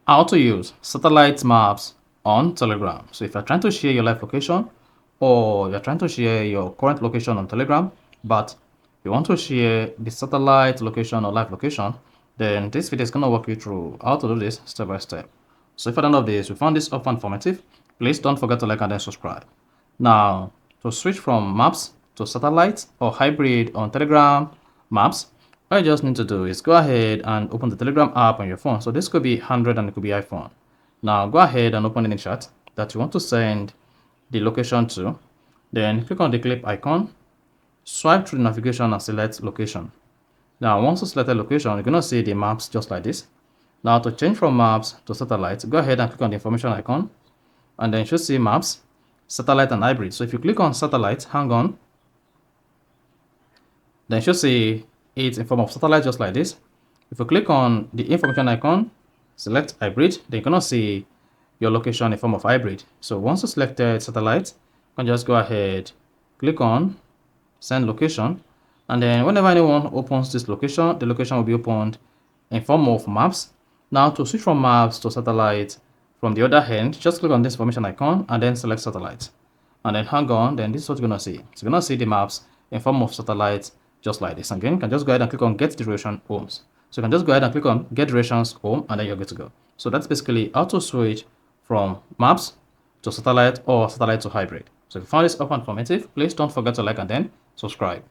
How to use satellite maps on Telegram. So if you're trying to share your live location or you're trying to share your current location on Telegram, but you want to share the satellite location or live location, then this video is going to walk you through how to do this step by step. So if you don't know this, you found this often informative, please don't forget to like and then subscribe. Now, to switch from maps to satellite or hybrid on Telegram maps, all you just need to do is go ahead and open the Telegram app on your phone. So this could be Android and it could be iPhone. Now go ahead and open any chat that you want to send the location to. Then click on the clip icon, swipe through the navigation and select location. Now once you select a location, you're going to see the maps just like this. Now to change from maps to satellite, go ahead and click on the information icon and then you should see maps, satellite and hybrid. So if you click on satellite, hang on, then you should see it in form of satellite just like this. If you click on the information icon, select hybrid, then you're gonna see your location in form of hybrid. So once you selected satellite, you can just go ahead, click on send location, and then whenever anyone opens this location, the location will be opened in form of maps. Now to switch from maps to satellite from the other hand, just click on this information icon and then select satellite. And then hang on, then this is what you're gonna see. So you're gonna see the maps in form of satellite just like this. Again, you can just go ahead and click on get duration homes. So you can just go ahead and click on get durations home and then you're good to go. So that's basically how to switch from maps to satellite or satellite to hybrid. So if you found this helpful and informative, please don't forget to like and then subscribe.